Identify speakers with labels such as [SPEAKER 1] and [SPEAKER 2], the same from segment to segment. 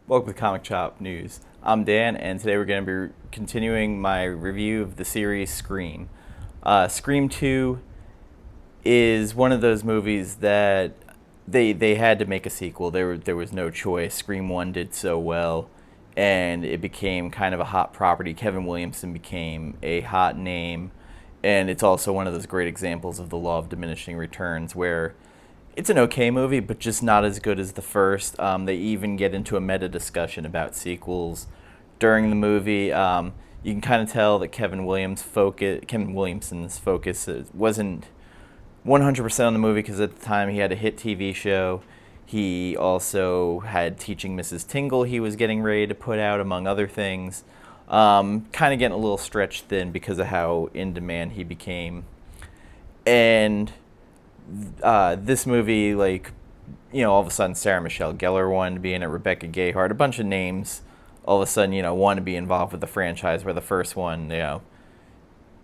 [SPEAKER 1] Welcome to Comic Chop News. I'm Dan, and today we're going to be continuing my review of the series Scream. Scream 2 is one of those movies that they had to make a sequel. There was no choice. Scream 1 did so well, and it became kind of a hot property. Kevin Williamson became a hot name, and it's also one of those great examples of the law of diminishing returns where it's an okay movie, but just not as good as the first. They even get into a meta discussion about sequels during the movie. You can kind of tell that Kevin Williamson's focus wasn't 100% on the movie because at the time he had a hit TV show. He also had Teaching Mrs. Tingle he was getting ready to put out, among other things. Kind of getting a little stretched thin because of how in demand he became. And this movie, all of a sudden Sarah Michelle Gellar wanted to be in it, Rebecca Gayheart, a bunch of names all of a sudden, want to be involved with the franchise, where the first one,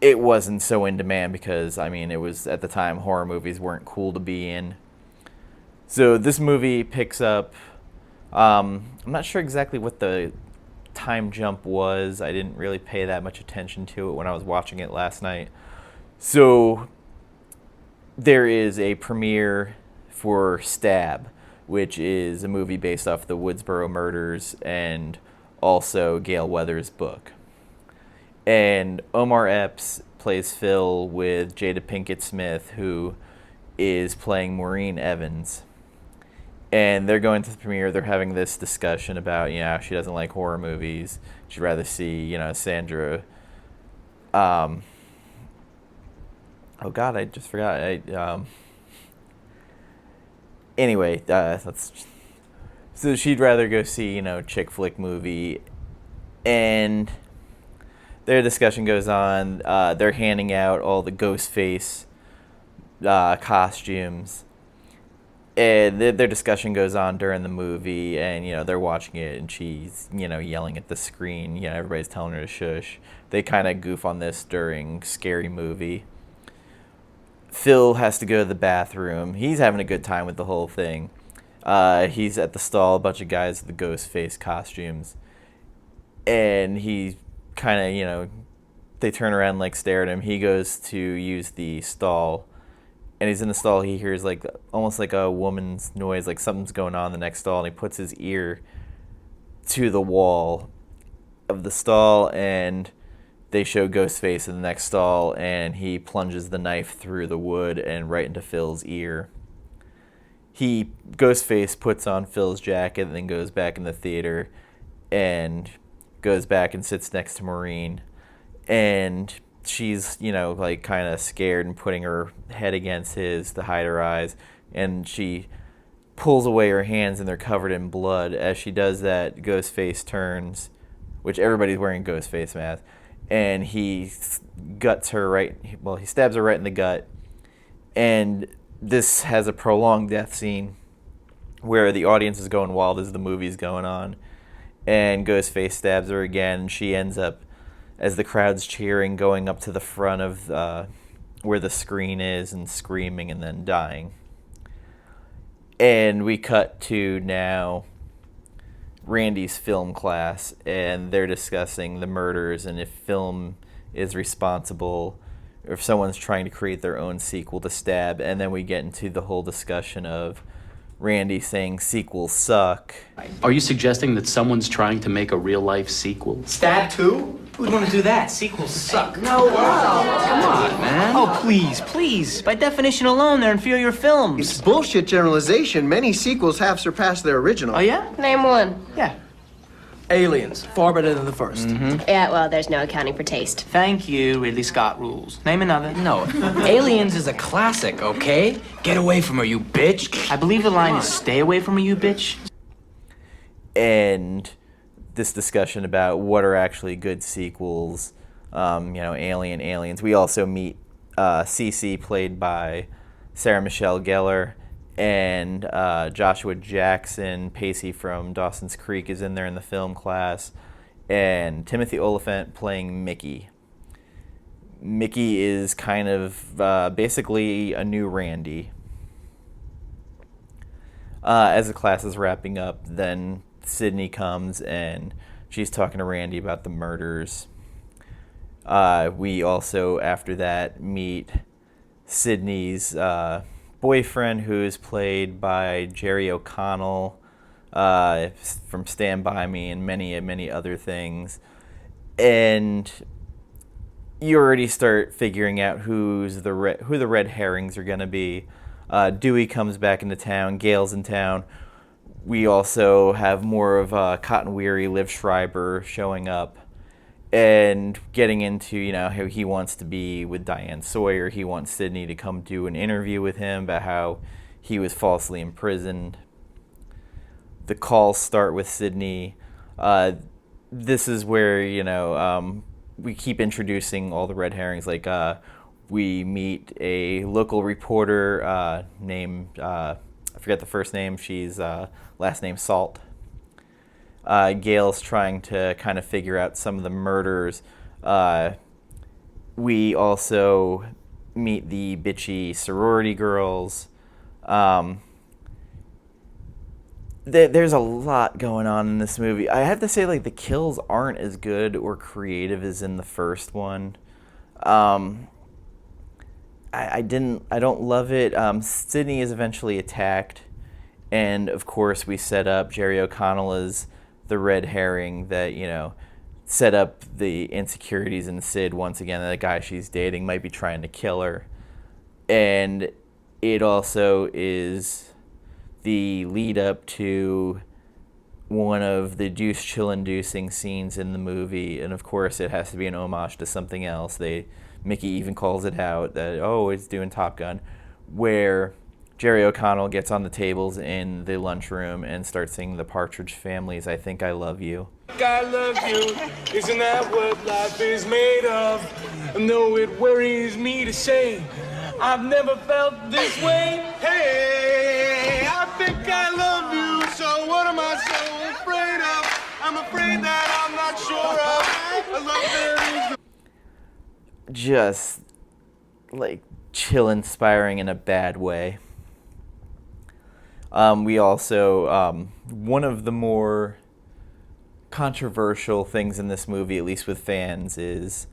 [SPEAKER 1] it wasn't so in demand because, it was, at the time, horror movies weren't cool to be in. So this movie picks up, I'm not sure exactly what the time jump was. I didn't really pay that much attention to it when I was watching it last night. So there is a premiere for Stab, which is a movie based off the Woodsboro murders and also Gale Weathers' book. And Omar Epps plays Phil with Jada Pinkett Smith, who is playing Maureen Evans. And they're going to the premiere. They're having this discussion about, she doesn't like horror movies. She'd rather see, Sandra. Oh God, I just forgot. Anyway, so she'd rather go see, chick flick movie, and their discussion goes on. They're handing out all the Ghostface costumes, and their discussion goes on during the movie, and they're watching it, and she's yelling at the screen. Everybody's telling her to shush. They kind of goof on this during Scary Movie. Phil has to go to the bathroom. He's having a good time with the whole thing. He's at the stall, a bunch of guys with the ghost face costumes. And he kind of, they turn around and stare at him. He goes to use the stall. And he's in the stall. He hears almost like a woman's noise, like something's going on in the next stall. And he puts his ear to the wall of the stall, and they show Ghostface in the next stall, and he plunges the knife through the wood and right into Phil's ear. Ghostface puts on Phil's jacket and then goes back in the theater and goes back and sits next to Maureen. And she's, kind of scared and putting her head against his to hide her eyes. And she pulls away her hands, and they're covered in blood. As she does that, Ghostface turns, which everybody's wearing Ghostface masks, and he stabs her right in the gut. And this has a prolonged death scene where the audience is going wild as the movie's going on. And Ghostface stabs her again, and she ends up, as the crowd's cheering, going up to the front of where the screen is and screaming and then dying. And we cut to now Randy's film class, and they're discussing the murders and if film is responsible or if someone's trying to create their own sequel to Stab. And then we get into the whole discussion of Randy saying sequels suck.
[SPEAKER 2] Are you suggesting that someone's trying to make a real-life sequel?
[SPEAKER 3] Stab 2? Who'd want to do that? Sequels suck.
[SPEAKER 4] No, come on, man.
[SPEAKER 3] Oh, please. By definition alone, they're inferior films.
[SPEAKER 4] It's bullshit generalization. Many sequels have surpassed their original.
[SPEAKER 3] Oh, yeah?
[SPEAKER 5] Name one.
[SPEAKER 3] Yeah.
[SPEAKER 6] Aliens, far better than the first.
[SPEAKER 5] Mm-hmm. Yeah, well, there's no accounting for taste.
[SPEAKER 3] Thank you, Ridley Scott rules. Name another.
[SPEAKER 6] No, Aliens is a classic, okay? Get away from her, you bitch.
[SPEAKER 3] I believe the line is stay away from her, you bitch.
[SPEAKER 1] And this discussion about what are actually good sequels, Aliens. We also meet Cece, played by Sarah Michelle Gellar, and Joshua Jackson. Pacey from Dawson's Creek is in there in the film class, and Timothy Olyphant playing Mickey. Mickey is kind of basically a new Randy. As the class is wrapping up, then Sidney comes and she's talking to Randy about the murders. We also, after that, meet Sidney's boyfriend, who is played by Jerry O'Connell from Stand By Me and many other things. And you already start figuring out who the red herrings are going to be. Dewey comes back into town. Gail's in town. We also have more of Cotton Weary, Liev Schreiber showing up and getting into, how he wants to be with Diane Sawyer. He wants Sidney to come do an interview with him about how he was falsely imprisoned. The calls start with Sidney. This is where, we keep introducing all the red herrings. Like, we meet a local reporter named, I forget the first name, she's last name Salt. Gail's trying to kind of figure out some of the murders. We also meet the bitchy sorority girls. There's a lot going on in this movie. I have to say, like, the kills aren't as good or creative as in the first one. I don't love it. Sidney is eventually attacked, and of course we set up Jerry O'Connell as the red herring that, set up the insecurities in Sid once again. The guy she's dating might be trying to kill her. And it also is the lead up to one of the douche chill inducing scenes in the movie. And of course it has to be an homage to something else. Mickey even calls it out that, it's doing Top Gun, where Jerry O'Connell gets on the tables in the lunchroom and starts singing the Partridge Family's I Think I Love You.
[SPEAKER 7] I love you, isn't that what life is made of? And though it worries me to say, I've never felt this way. Hey, I think I love you, so what am I so afraid of? I'm afraid that I'm not sure of. I love there is
[SPEAKER 1] just, like, chill inspiring in a bad way. We also, one of the more controversial things in this movie, at least with fans, is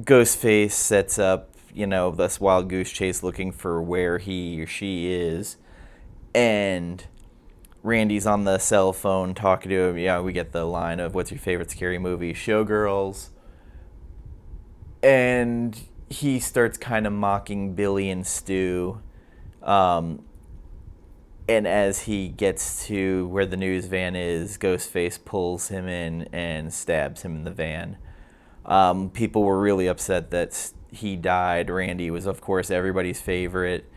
[SPEAKER 1] Ghostface sets up, this wild goose chase looking for where he or she is, and Randy's on the cell phone talking to him. We get the line of, what's your favorite scary movie? Showgirls. And he starts kind of mocking Billy and Stu. And as he gets to where the news van is, Ghostface pulls him in and stabs him in the van. People were really upset that he died. Randy was, of course, everybody's favorite.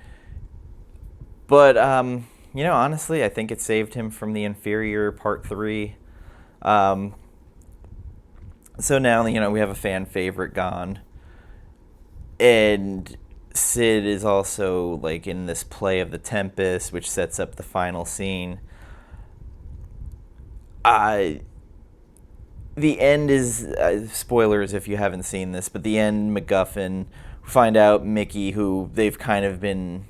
[SPEAKER 1] But, honestly, I think it saved him from the inferior Part 3. So now, we have a fan favorite gone. And Sid is also, like, in this play of The Tempest, which sets up the final scene. The end is, spoilers if you haven't seen this, but the end, MacGuffin, find out Mickey, who they've kind of been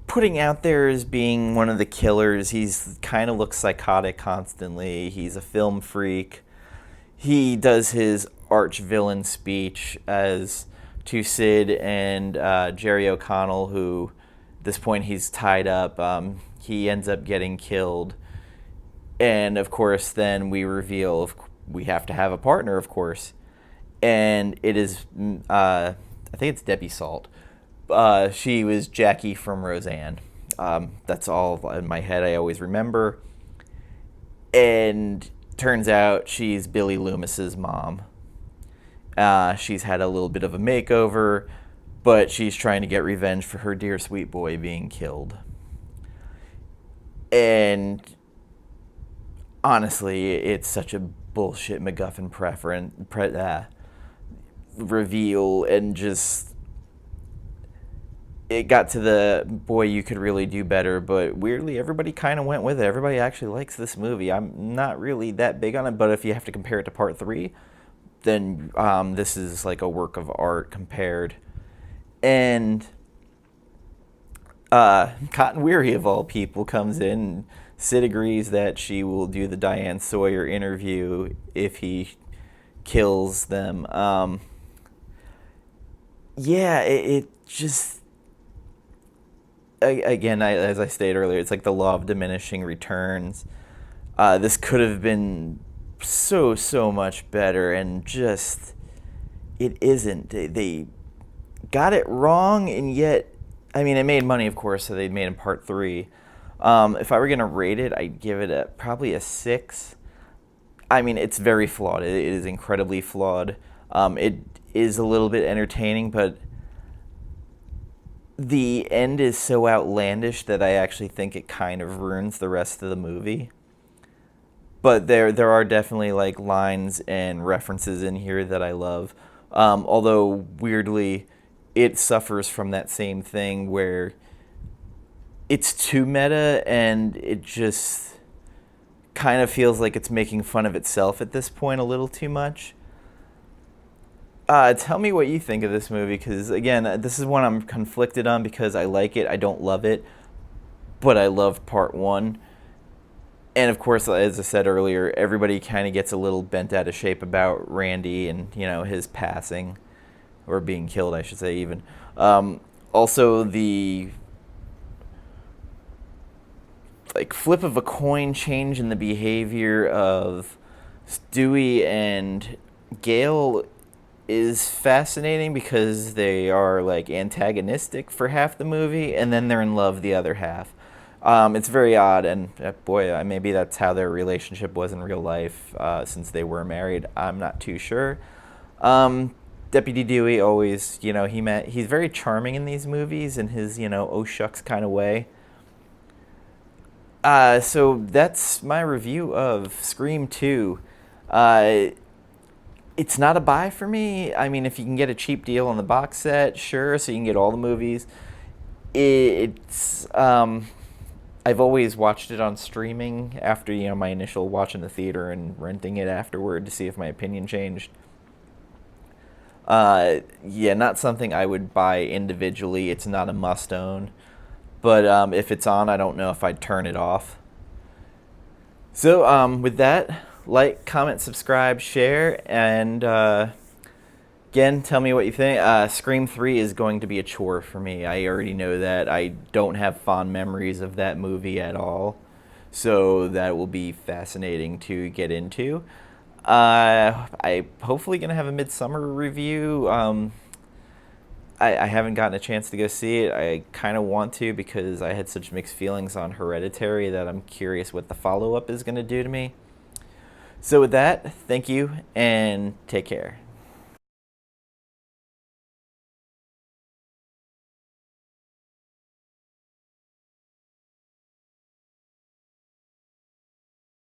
[SPEAKER 1] putting out there as being one of the killers. He's kind of looks psychotic constantly. He's a film freak. He does his arch villain speech as to Sid and Jerry O'Connell, who at this point he's tied up. He ends up getting killed. And of course then we reveal we have to have a partner, of course. And it is, I think it's Debbie Salt. She was Jackie from Roseanne. That's all in my head I always remember. And turns out she's Billy Loomis's mom. She's had a little bit of a makeover, but she's trying to get revenge for her dear sweet boy being killed. And honestly, it's such a bullshit MacGuffin reveal, and just it got to the, boy, you could really do better, but weirdly everybody kind of went with it. Everybody actually likes this movie. I'm not really that big on it, but if you have to compare it to Part 3, then this is like a work of art compared. And Cotton Weary, of all people, comes in. Sid agrees that she will do the Diane Sawyer interview if he kills them. Yeah, it just... Again, as I stated earlier, it's like the law of diminishing returns. This could have been so much better, and just... It isn't. They got it wrong, and yet... I mean, it made money, of course, so they made in part 3. If I were going to rate it, I'd give it probably a 6. I mean, it's very flawed. It is incredibly flawed. It is a little bit entertaining, but the end is so outlandish that I actually think it kind of ruins the rest of the movie. But there are definitely like lines and references in here that I love. Although, weirdly, it suffers from that same thing where it's too meta and it just kind of feels like it's making fun of itself at this point a little too much. Tell me what you think of this movie, because again, this is one I'm conflicted on because I like it, I don't love it, but I love part 1. And of course, as I said earlier, everybody kind of gets a little bent out of shape about Randy and, you know, his passing, or being killed, I should say, even. Also, the like flip of a coin change in the behavior of Stewie and Gail is fascinating because they are like antagonistic for half the movie and then they're in love the other half. It's very odd, and boy, maybe that's how their relationship was in real life, since they were married. I'm not too sure. Deputy Dewey always, you know, he's very charming in these movies in his, you know, oh shucks kind of way. So that's my review of Scream 2. It's not a buy for me. I mean, if you can get a cheap deal on the box set, sure, so you can get all the movies. It's I've always watched it on streaming after, you know, my initial watch in the theater and renting it afterward to see if my opinion changed. Yeah, not something I would buy individually. It's not a must-own. But if it's on, I don't know if I'd turn it off. So with that, like, comment, subscribe, share, and again, tell me what you think. Scream 3 is going to be a chore for me. I already know that. I don't have fond memories of that movie at all. So that will be fascinating to get into. I'm hopefully going to have a Midsummer review. I haven't gotten a chance to go see it. I kind of want to because I had such mixed feelings on Hereditary that I'm curious what the follow-up is going to do to me. So with that, thank you and take care.